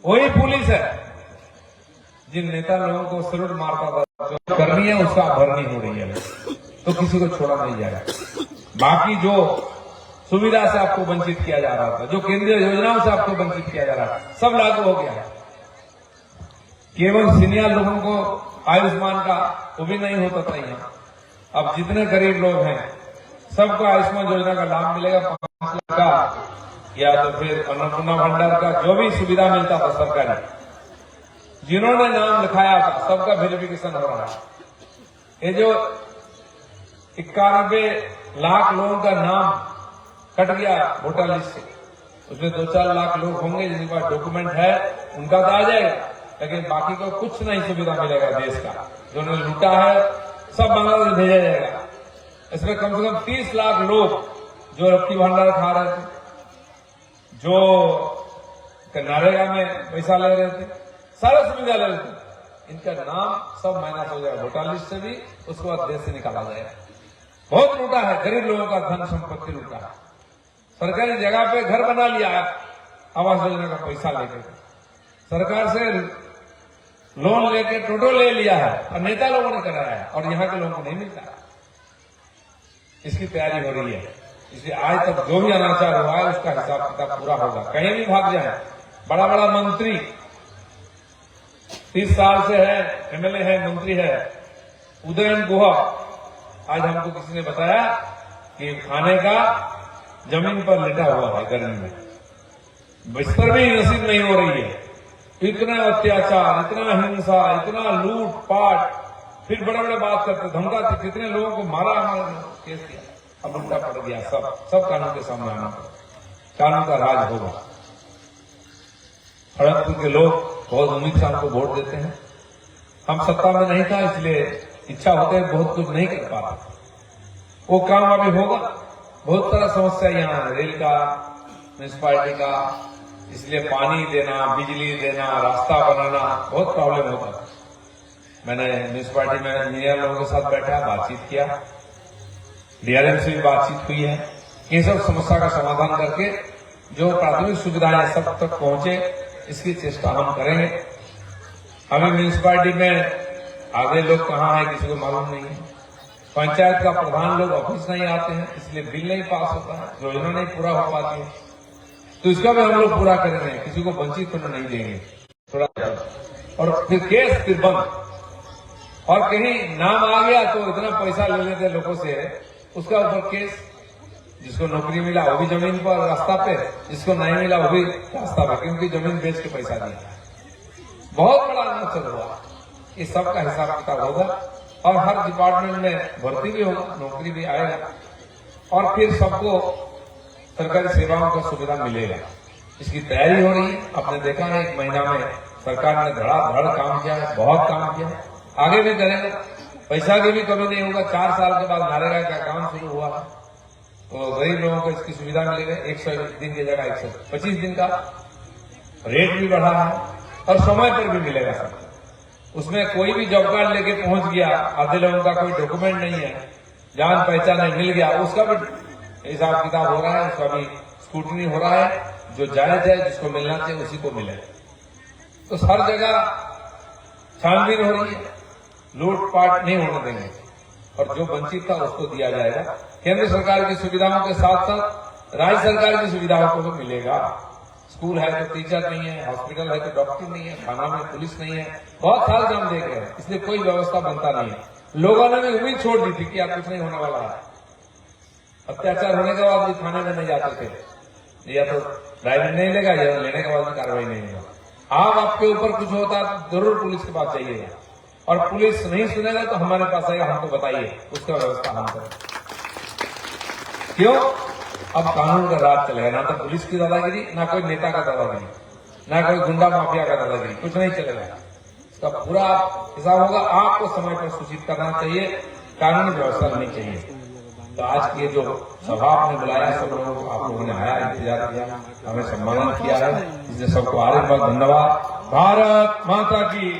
वही पुलिस है जिन नेता लोगों को सलूट मारता था, जो करनी है उसका भरनी हो रही है, तो किसी को छोड़ा नहीं जाएगा। बाकी जो सुविधा से आपको वंचित किया जा रहा था, जो केंद्रीय योजनाओं से आपको वंचित किया जा रहा था, सब लागू हो गया है। केवल सीनियर लोगों को आयुष्मान का वो भी नहीं होता था यहाँ। अब जितने गरीब लोग हैं सबको आयुष्मान योजना का लाभ मिलेगा। 5 लाख का या तो फिर अन्नपूर्णा भंडार का जो भी सुविधा मिलता था सरकारी, जिन्होंने नाम लिखाया था सबका वेरिफिकेशन हो रहा है। ये जो 91 लाख लोगों का नाम कट गया वोटर लिस्ट से, उसमें 2-4 लाख लोग होंगे जिनके पास डॉक्यूमेंट है, उनका तो आ जाएगा, लेकिन बाकी को कुछ नहीं सुविधा मिलेगा। देश का जो उन्होंने लूटा है सब बांग्लादेश भेजा जाएगा। इसमें कम से कम 30 लाख लोग जो रत्ती भंडार खा रहे थे, जो नरेगा में पैसा ले रहे थे, सारा सुविधा ले रहे थे, इनका नाम सब माइनस हो जाएगा वोटर लिस्ट से भी, उसके बाद देश से निकाला जाएगा। बहुत लूटा है, गरीब लोगों का धन संपत्ति लूटा है। सरकारी जगह पे घर बना लिया है आवास योजना का पैसा लेकर, सरकार से लोन लेके टोटो ले लिया है और नेता लोगों ने कराया है, और यहाँ के लोगों को नहीं मिलता। इसकी तैयारी हो रही है, इसलिए आज तक जो भी अनाचार हुआ है उसका हिसाब किताब पूरा होगा। कहीं भी भाग जाए, बड़ा बड़ा मंत्री 30 साल से है, एमएलए है, मंत्री है, उदयन गुहा, आज हमको किसी ने बताया कि खाने का जमीन पर लेटा हुआ है गर्मी में, बिस्तर भी नसीब नहीं हो रही है। इतना अत्याचार, इतना हिंसा, इतना लूट पाट, फिर बड़े बड़े बात करते, धमकाते, कितने लोगों को मारा, हमारे केस किया, अब उल्टा पड़ गया। सब कानून के सामने आना पड़ा, कानून का राज होगा। खड़गपुर के लोग बहुत उम्मीद से हमको वोट देते हैं। हम सत्ता में नहीं था, इसलिए इच्छा होते बहुत कुछ नहीं कर पाता, वो काम अभी होगा। बहुत सारा समस्या यहाँ है, रेल का, म्यूनिसिपालिटी का, इसलिए पानी देना, बिजली देना, रास्ता बनाना बहुत प्रॉब्लम होता है। मैंने म्यूनिसिपालिटी में इंजीनियर लोगों के साथ बैठा, बातचीत किया, डीआरएम से भी बातचीत हुई है। इन सब समस्या का समाधान करके जो प्राथमिक सुविधाएं सब तक पहुंचे, इसकी चेष्टा हम करेंगे। अभी म्यूनिसिपालिटी में आधे लोग कहाँ है किसी को मालूम नहीं है। पंचायत का प्रधान लोग ऑफिस नहीं आते हैं, इसलिए बिल नहीं पास होता है, योजना नहीं पूरा हो पाती है, तो इसका भी हम लोग पूरा करेंगे, किसी को वंचित होने नहीं देंगे थोड़ा। और फिर केस फिर बंद, और कहीं नाम आ गया तो इतना पैसा ले लेते लोगों से, उसका ऊपर केस। जिसको नौकरी मिला वो भी जमीन पर रास्ता पे, जिसको नहीं मिला वो भी रास्ता पे, क्योंकि जमीन बेच के पैसा दिया। बहुत बड़ा अनशन हुआ। इस सब का हिसाब किताब होगा, और हर डिपार्टमेंट में भर्ती भी होगा, नौकरी भी आएगा, और फिर सबको सरकारी सेवाओं का सुविधा मिलेगा। इसकी तैयारी हो रही है। आपने देखा है 1 महीना में सरकार ने धड़ाधड़ काम किया है, बहुत काम किया, आगे भी करेंगे। पैसा की भी कमी नहीं होगा। 4 साल के बाद नरेगा का काम शुरू हुआ, तो गरीब लोगों को इसकी सुविधा मिलेगी। 101 दिन की जगह 125 दिन का रेट भी बढ़ा है, और समय पर भी मिलेगा सब। उसमें कोई भी जॉब कार्ड लेके पहुंच गया, आधे लोगों का कोई डॉक्यूमेंट नहीं है, जान पहचान नहीं मिल गया, उसका भी हिसाब किताब हो रहा है, उसका भी स्क्रूटनी हो रहा है। जो जायज है, जिसको मिलना चाहिए उसी को मिले। तो हर जगह छानबीन हो रही है, लूटपाट नहीं होने देंगे, और जो वंचित था उसको दिया जाएगा। केंद्र सरकार की सुविधाओं के साथ साथ राज्य सरकार की सुविधाओं को भी मिलेगा। स्कूल है तो टीचर नहीं है, हॉस्पिटल है तो डॉक्टर नहीं है, थाना में पुलिस नहीं है, बहुत साल से हम देख रहे हैं, इसलिए कोई व्यवस्था बनता नहीं है। लोगों ने भी उम्मीद छोड़ दी थी कि आप कुछ नहीं होने वाला है। अत्याचार होने के बाद भी थाने में नहीं जाते थे, या तो ड्राइविंग नहीं लेगा, या लेने के बाद भी कार्रवाई नहीं होगा। आप आपके ऊपर कुछ होता जरूर पुलिस के पास जाइएगा, और पुलिस नहीं सुनेगा तो हमारे पास आएगा, हमको बताइए, उसका व्यवस्था हम करें। क्यों? अब कानून का राज चलेगा, ना तो पुलिस की दादागिरी, ना कोई नेता का दादागिरी, ना कोई गुंडा माफिया का दादागिरी, कुछ नहीं चलेगा। इसका पूरा हिसाब होगा। आपको समय पर सूचित करना चाहिए, कानूनी व्यवस्था होनी चाहिए। तो आज की जो सभा आपने बुलाया, सब लोगों को आप लोगों ने आया, इंतजार किया, हमें सम्मानित किया है, इसलिए सबको आगे बहुत धन्यवाद। भारत माता की